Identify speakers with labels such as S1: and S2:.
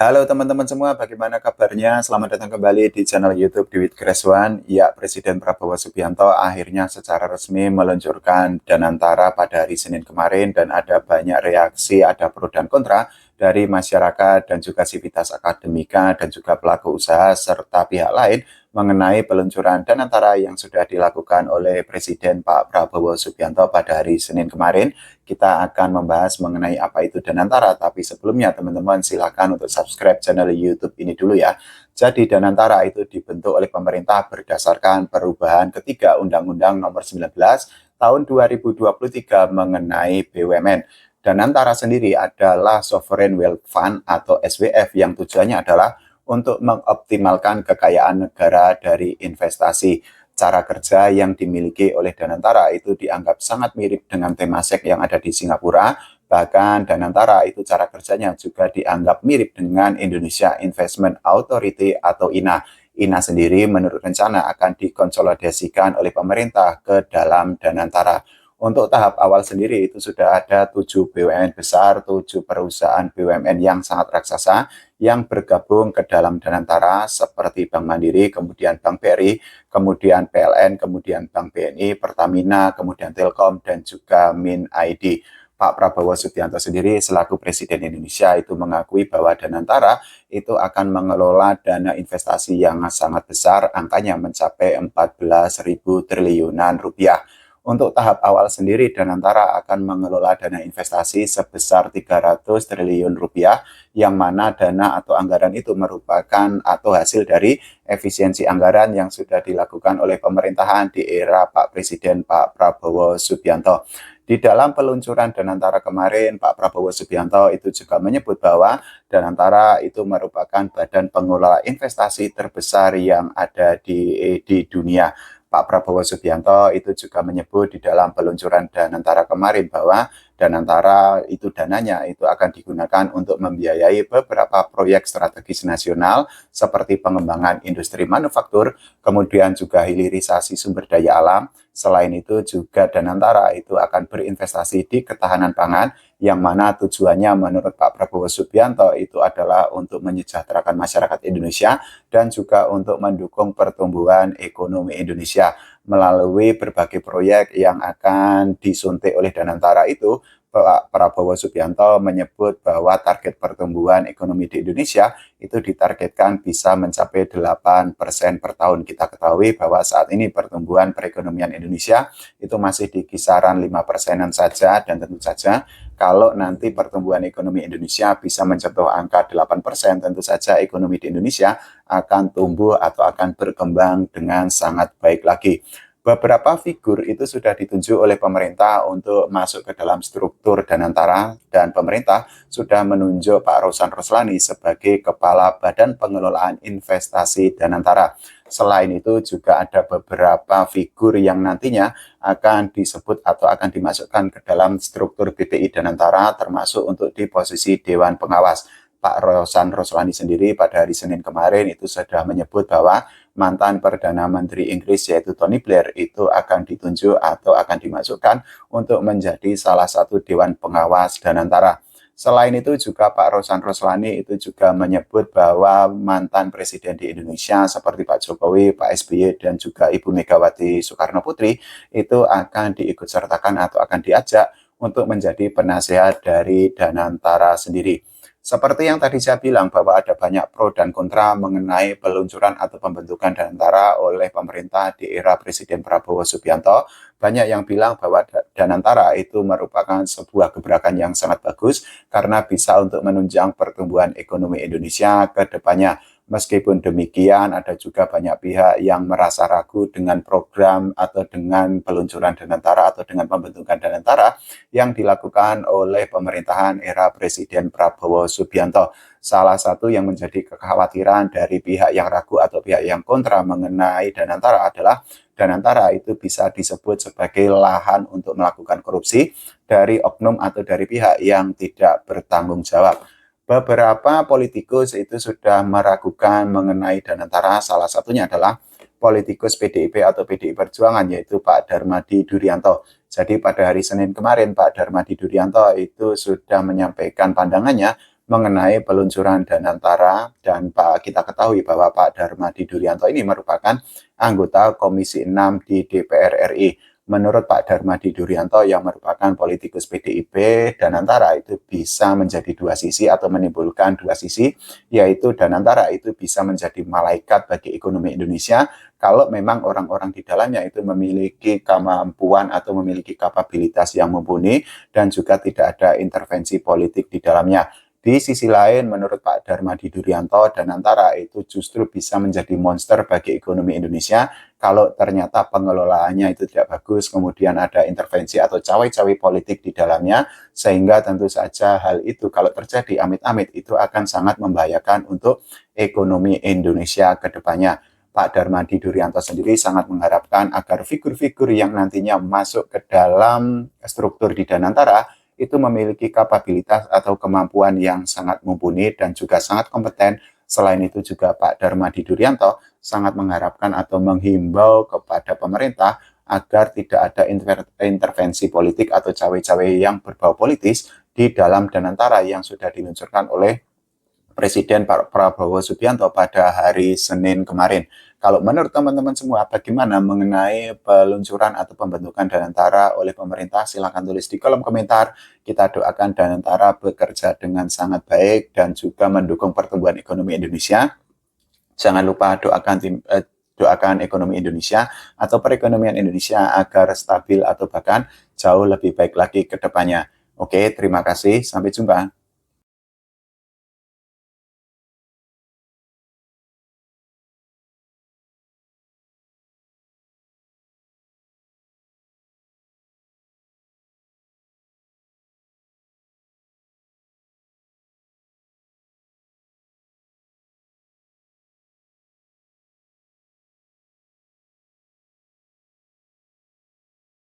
S1: Halo teman-teman semua, bagaimana kabarnya? Selamat datang kembali di channel YouTube Dwight Kreswan. Ya, Presiden Prabowo Subianto akhirnya secara resmi meluncurkan Danantara pada hari Senin kemarin dan ada banyak reaksi, ada pro dan kontra dari masyarakat dan juga sivitas akademika dan juga pelaku usaha serta pihak lain mengenai peluncuran Danantara yang sudah dilakukan oleh Presiden Pak Prabowo Subianto pada hari Senin kemarin. Kita akan membahas mengenai apa itu Danantara, tapi sebelumnya teman-teman silakan untuk subscribe channel YouTube ini dulu ya. Jadi Danantara itu dibentuk oleh pemerintah berdasarkan perubahan ketiga Undang-Undang Nomor 19 tahun 2023 mengenai BUMN. Danantara sendiri adalah Sovereign Wealth Fund atau SWF yang tujuannya adalah untuk mengoptimalkan kekayaan negara dari investasi. Cara kerja yang dimiliki oleh Danantara itu dianggap sangat mirip dengan Temasek yang ada di Singapura. Bahkan Danantara itu cara kerjanya juga dianggap mirip dengan Indonesia Investment Authority atau INA. INA sendiri menurut rencana akan dikonsolidasikan oleh pemerintah ke dalam Danantara. Untuk tahap awal sendiri itu sudah ada 7 BUMN besar, 7 perusahaan BUMN yang sangat raksasa yang bergabung ke dalam Danantara seperti Bank Mandiri, kemudian Bank BRI, kemudian PLN, kemudian Bank BNI, Pertamina, kemudian Telkom, dan juga Min ID. Pak Prabowo Subianto sendiri selaku Presiden Indonesia itu mengakui bahwa Danantara itu akan mengelola dana investasi yang sangat besar, angkanya mencapai 14.000 triliunan rupiah. Untuk tahap awal sendiri, Danantara akan mengelola dana investasi sebesar 300 triliun rupiah, yang mana dana atau anggaran itu merupakan atau hasil dari efisiensi anggaran yang sudah dilakukan oleh pemerintahan di era Pak Presiden Pak Prabowo Subianto. Di dalam peluncuran Danantara kemarin, Pak Prabowo Subianto itu juga menyebut bahwa Danantara itu merupakan badan pengelola investasi terbesar yang ada di dunia. Pak Prabowo Subianto itu juga menyebut di dalam peluncuran Danantara kemarin bahwa Danantara itu dananya itu akan digunakan untuk membiayai beberapa proyek strategis nasional seperti pengembangan industri manufaktur, kemudian juga hilirisasi sumber daya alam. Selain itu juga Danantara itu akan berinvestasi di ketahanan pangan yang mana tujuannya menurut Pak Prabowo Subianto itu adalah untuk menyejahterakan masyarakat Indonesia dan juga untuk mendukung pertumbuhan ekonomi Indonesia melalui berbagai proyek yang akan disuntik oleh Danantara itu. Pak Prabowo Subianto menyebut bahwa target pertumbuhan ekonomi di Indonesia itu ditargetkan bisa mencapai 8% per tahun. Kita ketahui bahwa saat ini pertumbuhan perekonomian Indonesia itu masih di kisaran 5%-an saja, dan tentu saja kalau nanti pertumbuhan ekonomi Indonesia bisa mencapai angka 8%, tentu saja ekonomi di Indonesia akan tumbuh atau akan berkembang dengan sangat baik lagi. Beberapa figur itu sudah ditunjuk oleh pemerintah untuk masuk ke dalam struktur Danantara, dan pemerintah sudah menunjuk Pak Rosan Roslani sebagai Kepala Badan Pengelolaan Investasi Danantara. Selain itu juga ada beberapa figur yang nantinya akan disebut atau akan dimasukkan ke dalam struktur BPI Danantara, termasuk untuk di posisi Dewan Pengawas. Pak Rosan Roslani sendiri pada hari Senin kemarin itu sudah menyebut bahwa mantan Perdana Menteri Inggris yaitu Tony Blair itu akan ditunjuk atau akan dimasukkan untuk menjadi salah satu Dewan Pengawas Danantara. Selain itu juga Pak Rosan Roslani itu juga menyebut bahwa mantan presiden di Indonesia seperti Pak Jokowi, Pak SBY, dan juga Ibu Megawati Soekarno Putri itu akan diikutsertakan atau akan diajak untuk menjadi penasehat dari Danantara sendiri. Seperti yang tadi saya bilang bahwa ada banyak pro dan kontra mengenai peluncuran atau pembentukan Danantara oleh pemerintah di era Presiden Prabowo Subianto. Banyak yang bilang bahwa Danantara itu merupakan sebuah gebrakan yang sangat bagus karena bisa untuk menunjang pertumbuhan ekonomi Indonesia ke depannya. Meskipun demikian, ada juga banyak pihak yang merasa ragu dengan program atau dengan peluncuran Danantara atau dengan pembentukan Danantara yang dilakukan oleh pemerintahan era Presiden Prabowo Subianto. Salah satu yang menjadi kekhawatiran dari pihak yang ragu atau pihak yang kontra mengenai Danantara adalah Danantara itu bisa disebut sebagai lahan untuk melakukan korupsi dari oknum atau dari pihak yang tidak bertanggung jawab. Beberapa politikus itu sudah meragukan mengenai Danantara, salah satunya adalah politikus PDIP atau PDI Perjuangan yaitu Pak Darmadi Durianto. Jadi pada hari Senin kemarin Pak Darmadi Durianto itu sudah menyampaikan pandangannya mengenai peluncuran Danantara, dan kita ketahui bahwa Pak Darmadi Durianto ini merupakan anggota Komisi 6 di DPR RI. Menurut Pak Darmadi Durianto yang merupakan politikus PDIP, Danantara itu bisa menjadi dua sisi atau menimbulkan dua sisi, yaitu Danantara itu bisa menjadi malaikat bagi ekonomi Indonesia kalau memang orang-orang di dalamnya itu memiliki kemampuan atau memiliki kapabilitas yang mumpuni dan juga tidak ada intervensi politik di dalamnya. Di sisi lain, menurut Pak Darmadi Durianto, Danantara itu justru bisa menjadi monster bagi ekonomi Indonesia kalau ternyata pengelolaannya itu tidak bagus, kemudian ada intervensi atau cawe-cawe politik di dalamnya, sehingga tentu saja hal itu kalau terjadi amit-amit itu akan sangat membahayakan untuk ekonomi Indonesia ke depannya. Pak Darmadi Durianto sendiri sangat mengharapkan agar figur-figur yang nantinya masuk ke dalam struktur di Danantara itu memiliki kapabilitas atau kemampuan yang sangat mumpuni dan juga sangat kompeten. Selain itu juga Pak Darmadi Durianto sangat mengharapkan atau menghimbau kepada pemerintah agar tidak ada intervensi politik atau cawe-cawe yang berbau politis di dalam Danantara yang sudah diluncurkan oleh Presiden Pak Prabowo Subianto pada hari Senin kemarin. Kalau menurut teman-teman semua, bagaimana mengenai peluncuran atau pembentukan Danantara oleh pemerintah? Silahkan tulis di kolom komentar. Kita doakan Danantara bekerja dengan sangat baik dan juga mendukung pertumbuhan ekonomi Indonesia. Jangan lupa doakan ekonomi Indonesia atau perekonomian Indonesia agar stabil atau bahkan jauh lebih baik lagi ke depannya. Oke, terima kasih. Sampai jumpa.